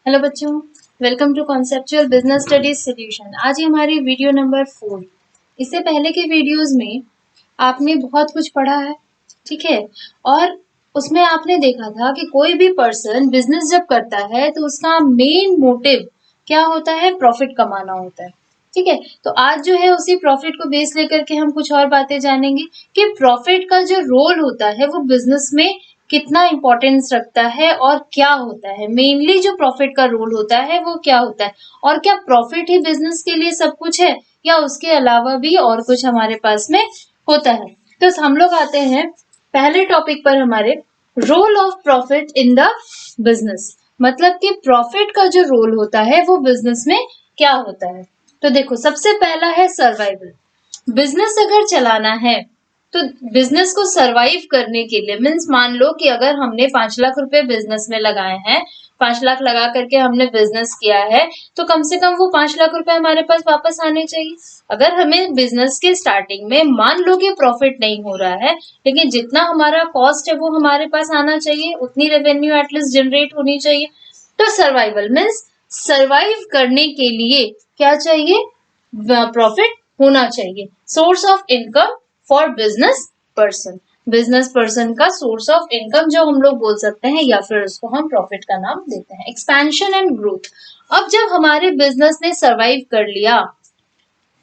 Hello बच्चों, welcome to conceptual business studies solution. आज ये हमारी वीडियो नंबर 4। इससे पहले के वीडियोस में आपने बहुत कुछ पढ़ा है, ठीक है। और उसमें आपने देखा था कि कोई भी पर्सन बिजनेस जब करता है तो उसका मेन मोटिव क्या होता है, प्रॉफिट कमाना होता है, ठीक है। तो आज जो है उसी प्रॉफिट को बेस लेकर के हम कुछ और बातें जानेंगे कि प्रॉफिट का जो रोल होता है वो बिजनेस में कितना इंपॉर्टेंस रखता है और क्या होता है। मेनली जो प्रॉफिट का रोल होता है वो क्या होता है, और क्या प्रॉफिट ही बिजनेस के लिए सब कुछ है या उसके अलावा भी और कुछ हमारे पास में होता है। तो हम लोग आते हैं पहले टॉपिक पर, हमारे role of profit in the business. मतलब कि प्रॉफिट का जो रोल होता है वो बिजनेस में क्या होता है। तो देखो, सबसे पहला है सर्वाइवल। बिजनेस अगर चलाना है तो बिजनेस को सरवाइव करने के लिए, मीन्स मान लो कि अगर हमने 5 लाख रुपए बिजनेस में लगाए हैं, 5 लाख लगा करके हमने बिजनेस किया है, तो कम से कम वो 5 लाख रुपए हमारे पास वापस आने चाहिए। अगर हमें बिजनेस के स्टार्टिंग में मान लो कि प्रॉफिट नहीं हो रहा है, लेकिन जितना हमारा कॉस्ट है वो हमारे पास आना चाहिए, उतनी रेवेन्यू एटलीस्ट जनरेट होनी चाहिए। तो सर्वाइवल मीन्स सर्वाइव करने के लिए क्या चाहिए, प्रॉफिट होना चाहिए। Source of income for business person का सोर्स ऑफ इनकम जो हम लोग बोल सकते हैं, या फिर उसको हम प्रॉफिट का नाम देते हैं। Expansion and growth. अब जब हमारे बिजनेस ने सरवाइव कर लिया,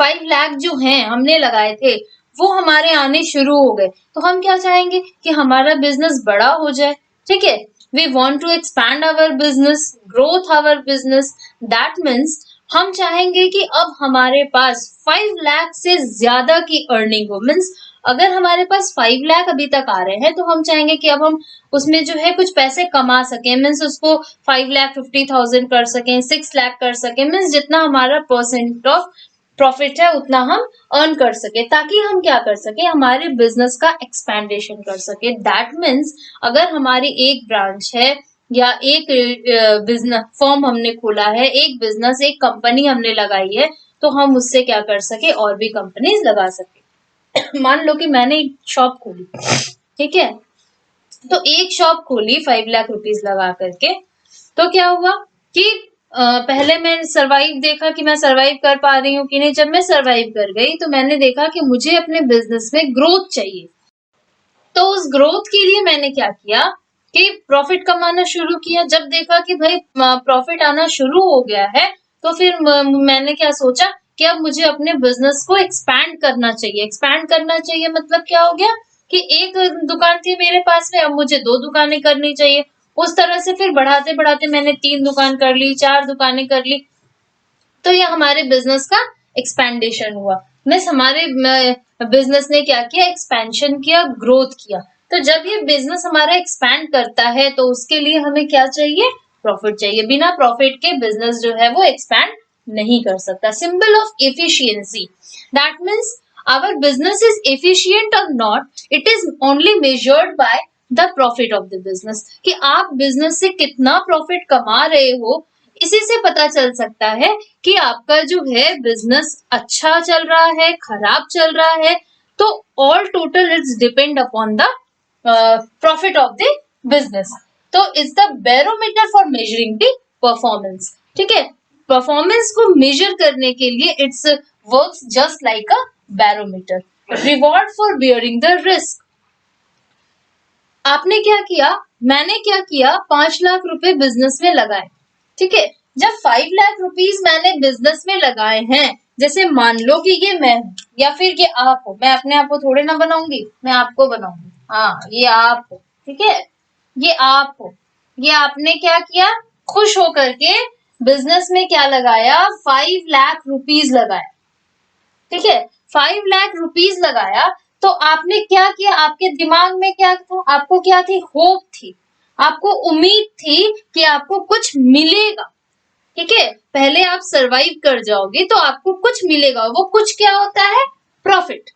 5 लाख जो हैं हमने लगाए थे वो हमारे आने शुरू हो गए, तो हम क्या चाहेंगे कि हमारा बिजनेस बड़ा हो जाए, ठीक है। We want to expand our business, growth our business. That means हम चाहेंगे कि अब हमारे पास 5 लाख से ज्यादा की अर्निंग हो। मीन्स अगर हमारे पास 5 लाख अभी तक आ रहे हैं तो हम चाहेंगे कि अब हम उसमें जो है कुछ पैसे कमा सकें। मीन्स उसको 5,50,000 कर सकें, 6 लाख कर सकें। मीन्स जितना हमारा परसेंट ऑफ प्रॉफिट है उतना हम अर्न कर सके, ताकि हम क्या कर सके, हमारे बिजनेस का एक्सपेंडेशन कर सके। दैट मीन्स अगर हमारी एक ब्रांच है या एक बिजनेस फर्म हमने खोला है, एक बिजनेस एक कंपनी हमने लगाई है, तो हम उससे क्या कर सके, और भी कंपनीज लगा सके। मान लो कि मैंने एक शॉप खोली, ठीक है। तो एक शॉप खोली 5 लाख रुपीज लगा करके, तो क्या हुआ कि पहले मैं सरवाइव देखा कि मैं सरवाइव कर पा रही हूँ कि नहीं। जब मैं सरवाइव कर गई तो मैंने देखा कि मुझे अपने बिजनेस में ग्रोथ चाहिए। तो उस ग्रोथ के लिए मैंने क्या किया कि प्रॉफिट कमाना शुरू किया। जब देखा कि भाई प्रॉफिट आना शुरू हो गया है, तो फिर मैंने क्या सोचा कि अब मुझे अपने बिजनेस को एक्सपैंड करना चाहिए। एक्सपैंड करना चाहिए मतलब क्या हो गया कि एक दुकान थी मेरे पास में, अब मुझे 2 दुकानें करनी चाहिए। उस तरह से फिर बढ़ाते बढ़ाते मैंने 3 दुकान कर ली, 4 दुकानें कर ली। तो ये हमारे बिजनेस का एक्सपेंडेशन हुआ। मीन्स हमारे बिजनेस ने क्या किया, एक्सपेंशन किया, ग्रोथ किया। तो जब ये बिजनेस हमारा एक्सपैंड करता है तो उसके लिए हमें क्या चाहिए, प्रॉफिट चाहिए। बिना प्रॉफिट के बिजनेस जो है वो एक्सपैंड नहीं कर सकता। Symbol of efficiency. That means our business is efficient or not, it is only measured by the profit of the business। कि आप बिजनेस से कितना प्रॉफिट कमा रहे हो, इसी से पता चल सकता है कि आपका जो है बिजनेस अच्छा चल रहा है, खराब चल रहा है। तो all total it's depend upon the profit of the business. तो it's the barometer for measuring the performance, ठीक है। परफॉर्मेंस को मेजर करने के लिए it's works just like a barometer. Reward for bearing the risk. आपने क्या किया, मैंने क्या किया, 5 लाख रुपए बिजनेस में लगाए, ठीक है। जब 5 लाख रुपीज मैंने बिजनेस में लगाए हैं, जैसे मान लो कि ये मैं हूं या फिर ये आप हो, मैं अपने आप को थोड़े ना बनाऊंगी, मैं आपको बनाऊंगी। हाँ, ये आप हो, ठीक है, ये आप हो। ये आपने क्या किया, खुश होकर के बिजनेस में क्या लगाया, 5 लाख रुपीज लगाया, ठीक है। 5 लाख रुपीज लगाया, तो आपने क्या किया, आपके दिमाग में क्या था, आपको क्या थी, होप थी, आपको उम्मीद थी कि आपको कुछ मिलेगा, ठीक है। पहले आप सरवाइव कर जाओगे तो आपको कुछ मिलेगा। वो कुछ क्या होता है, प्रॉफिट,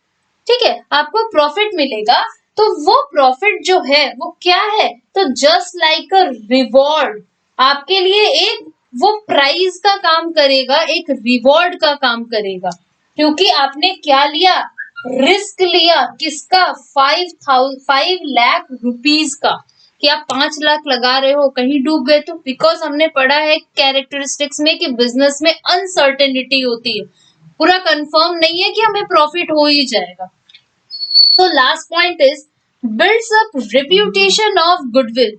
ठीक है। आपको प्रॉफिट मिलेगा, तो वो प्रॉफिट जो है वो क्या है, तो जस्ट लाइक अ रिवॉर्ड आपके लिए एक वो प्राइज का काम करेगा, एक रिवॉर्ड का काम करेगा। क्योंकि आपने क्या लिया, रिस्क लिया, किसका, 5 लाख रुपीज का। कि आप 5 लाख लगा रहे हो, कहीं डूब गए तो बिकॉज हमने पढ़ा है कैरेक्टरिस्टिक्स में कि बिजनेस में अनसर्टेनिटी होती है, पूरा कंफर्म नहीं है कि हमें प्रॉफिट हो ही जाएगा। So last point is builds up reputation of goodwill.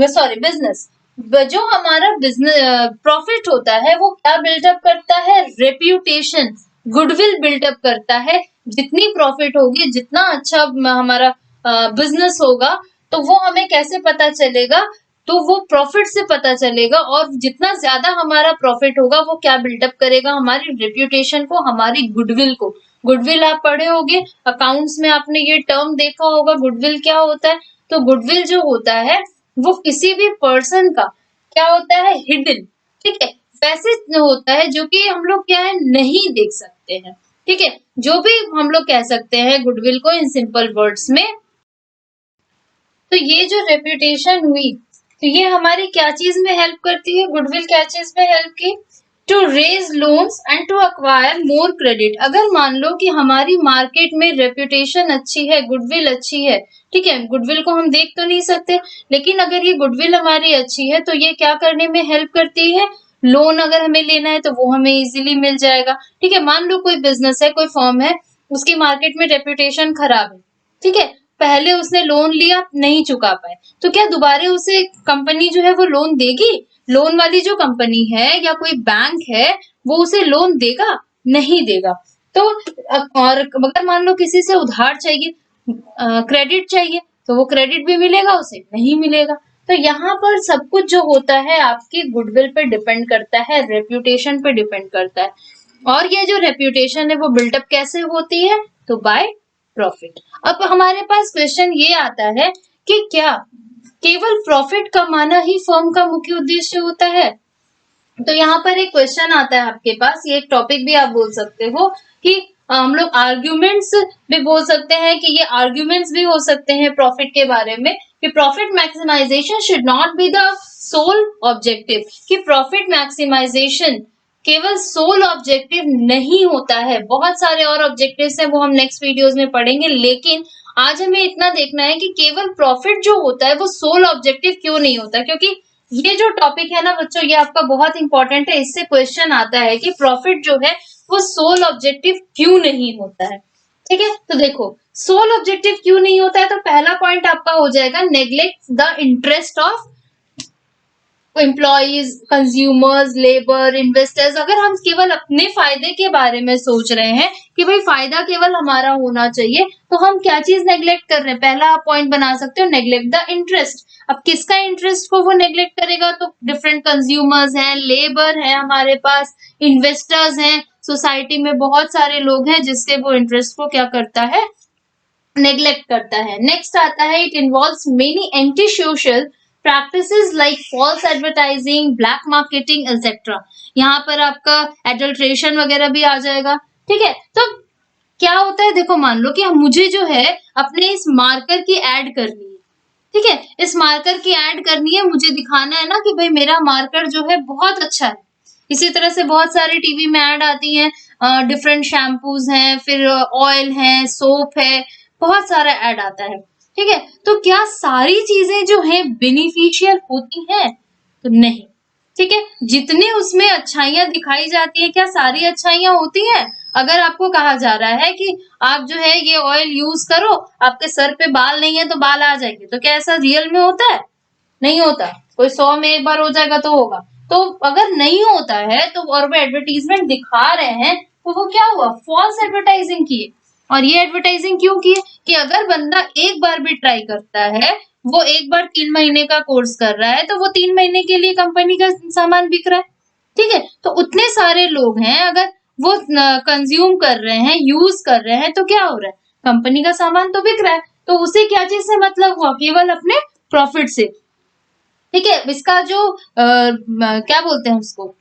Sorry business, जो हमारा बिजनेस प्रॉफिट होता है वो क्या बिल्डअप करता है, रेप्यूटेशन, गुडविल बिल्डअप करता है। जितनी प्रॉफिट होगी, जितना अच्छा हमारा बिजनेस होगा, तो वो हमें कैसे पता चलेगा, तो वो प्रॉफिट से पता चलेगा। और जितना ज्यादा हमारा प्रॉफिट होगा वो क्या बिल्डअप करेगा, हमारी रेप्यूटेशन को, हमारी गुडविल को। गुडविल आप पढ़े होंगे, अकाउंट्स में आपने ये टर्म देखा होगा, गुडविल क्या होता है। तो गुडविल जो होता है वो किसी भी पर्सन का क्या होता है, हिडन, ठीक है, वैसे होता है जो कि हम लोग क्या है नहीं देख सकते हैं, ठीक है, जो भी हम लोग कह सकते हैं गुडविल को इन सिंपल वर्ड्स में। तो ये जो रेप्यूटेशन हुई, तो ये हमारी क्या चीज में हेल्प करती है, गुडविल क्या चीज में हेल्प की, to raise loans and to acquire more credit. अगर मान लो कि हमारी मार्केट में रेप्यूटेशन अच्छी है, गुडविल अच्छी है, ठीक है, गुडविल को हम देख तो नहीं सकते, लेकिन अगर ये गुडविल हमारी अच्छी है तो ये क्या करने में हेल्प करती है, लोन अगर हमें लेना है तो वो हमें इजीली मिल जाएगा, ठीक है। मान लो कोई बिजनेस है, कोई फर्म है, उसकी मार्केट में रेप्यूटेशन खराब है, ठीक है, पहले उसने लोन लिया, नहीं चुका पाए, तो क्या दोबारा उसे कंपनी जो है वो लोन देगी, लोन वाली जो कंपनी है या कोई बैंक है वो उसे लोन देगा, नहीं देगा। तो और अगर मान लो किसी से उधार चाहिए, क्रेडिट चाहिए, तो वो क्रेडिट भी मिलेगा उसे, नहीं मिलेगा। तो यहाँ पर सब कुछ जो होता है आपकी गुडविल पे डिपेंड करता है, रेप्यूटेशन पे डिपेंड करता है। और ये जो रेप्यूटेशन है वो बिल्डअप कैसे होती है, तो बाय प्रॉफिट। अब हमारे पास क्वेश्चन ये आता है कि क्या केवल प्रॉफिट कमाना ही फर्म का मुख्य उद्देश्य होता है। तो यहाँ पर एक क्वेश्चन आता है आपके पास, ये एक टॉपिक भी आप बोल सकते हो कि हम लोग आर्ग्यूमेंट्स भी बोल सकते हैं, कि ये आर्ग्यूमेंट्स भी हो सकते हैं प्रॉफिट के बारे में, कि profit maximisation should not be the sole objective, कि प्रॉफिट मैक्सिमाइजेशन केवल सोल ऑब्जेक्टिव नहीं होता है, बहुत सारे और ऑब्जेक्टिव्स हैं, वो हम नेक्स्ट वीडियोस में पढ़ेंगे, लेकिन आज हमें इतना देखना है कि केवल प्रॉफिट जो होता है वो सोल ऑब्जेक्टिव क्यों नहीं होता। क्योंकि ये जो टॉपिक है ना बच्चों, ये आपका बहुत इंपॉर्टेंट है, इससे क्वेश्चन आता है कि प्रॉफिट जो है वो सोल ऑब्जेक्टिव क्यों नहीं होता है, ठीक है। तो देखो सोल ऑब्जेक्टिव क्यों नहीं होता है, तो पहला पॉइंट आपका हो जाएगा neglect the interest of employees, consumers, labour, investors. अगर हम केवल अपने फायदे के बारे में सोच रहे हैं कि भाई फायदा केवल हमारा होना चाहिए, तो हम क्या चीज नेग्लेक्ट कर रहे हैं, पहला आप पॉइंट बना सकते हो, नेग्लेक्ट द इंटरेस्ट। अब किसका इंटरेस्ट को वो नेग्लेक्ट करेगा, तो डिफरेंट कंज्यूमर्स हैं, लेबर है हमारे पास, इन्वेस्टर्स हैं, सोसाइटी में बहुत सारे लोग हैं जिससे वो इंटरेस्ट को क्या करता है, नेग्लेक्ट करता है। नेक्स्ट आता है it involves many anti social practices like false advertising, black marketing etcetera. यहाँ पर आपका एडल्ट्रेशन वगैरह भी आ जाएगा, ठीक है। तो क्या होता है, देखो मान लो कि मुझे जो है अपने इस मार्कर की एड करनी है, ठीक है, इस मार्कर की एड करनी है, मुझे दिखाना है ना कि भाई मेरा मार्कर जो है बहुत अच्छा है। इसी तरह से बहुत सारे टीवी में ऐड आती हैं, डिफरेंट शैम्पूज हैं, फिर ऑयल है, सोप है, बहुत सारा ऐड आता है, ठीक है। तो क्या सारी चीजें जो है बेनिफिशियल होती हैं, तो नहीं, ठीक है। जितने उसमें अच्छाइयां दिखाई जाती है, क्या सारी अच्छाइयां होती हैं। अगर आपको कहा जा रहा है कि आप जो है ये ऑयल यूज करो, आपके सर पे बाल नहीं है तो बाल आ जाएंगे, तो क्या ऐसा रियल में होता है, नहीं होता। कोई 100 में एक बार हो जाएगा तो होगा। तो अगर नहीं होता है तो और वो एडवर्टीजमेंट दिखा रहे हैं, तो वो क्या हुआ, फॉल्स एडवर्टाइजिंग की है। और ये एडवर्टाइजिंग क्यों की है, कि अगर बंदा एक बार भी ट्राई करता है, वो एक बार 3 महीने का कोर्स कर रहा है, तो वो 3 महीने के लिए कंपनी का सामान बिक रहा है, ठीक है। तो उतने सारे लोग हैं, अगर वो कंज्यूम कर रहे हैं, यूज कर रहे हैं, तो क्या हो रहा है, कंपनी का सामान तो बिक रहा है। तो उसे क्या चीज से मतलब हुआ, केवल अपने प्रॉफिट से, ठीक है। इसका जो क्या बोलते हैं उसको,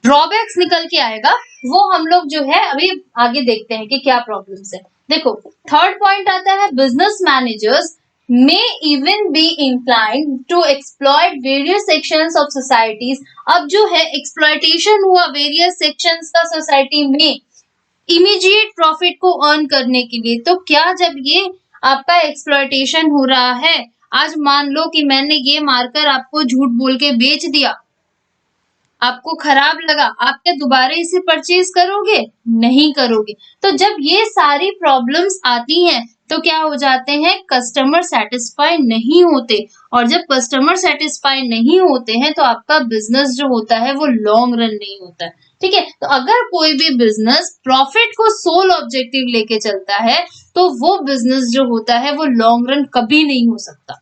ड्रॉबैक्स निकल के आएगा, वो हम लोग जो है अभी आगे देखते हैं कि क्या प्रॉब्लम्स है। देखो थर्ड पॉइंट आता है business managers may even be inclined to exploit various sections of societies. अब जो है एक्सप्लॉइटेशन हुआ वेरियस सेक्शंस का सोसाइटी में इमीडिएट प्रॉफिट को अर्न करने के लिए। तो क्या जब ये आपका एक्सप्लॉइटेशन हो रहा है, आज मान लो कि मैंने ये मार्कर आपको झूठ बोल के बेच दिया, आपको खराब लगा, आप क्या दोबारा इसे परचेज करोगे? नहीं करोगे। तो जब ये सारी प्रॉब्लम्स आती हैं तो क्या हो जाते हैं, कस्टमर सेटिस्फाई नहीं होते, और जब कस्टमर सेटिस्फाई नहीं होते हैं तो आपका बिजनेस जो होता है वो लॉन्ग रन नहीं होता है। ठीक है, तो अगर कोई भी बिजनेस प्रॉफिट को सोल ऑब्जेक्टिव लेके चलता है तो वो बिजनेस जो होता है वो लॉन्ग रन कभी नहीं हो सकता।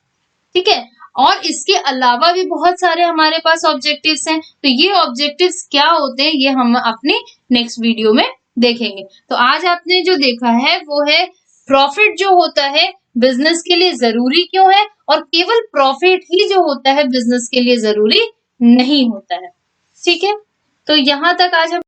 ठीक है, और इसके अलावा भी बहुत सारे हमारे पास ऑब्जेक्टिव्स हैं, तो ये ऑब्जेक्टिव्स क्या होते हैं ये हम अपने नेक्स्ट वीडियो में देखेंगे। तो आज आपने जो देखा है वो है प्रॉफिट जो होता है बिजनेस के लिए जरूरी क्यों है, और केवल प्रॉफिट ही जो होता है बिजनेस के लिए जरूरी नहीं होता है। ठीक है, तो यहाँ तक आज हम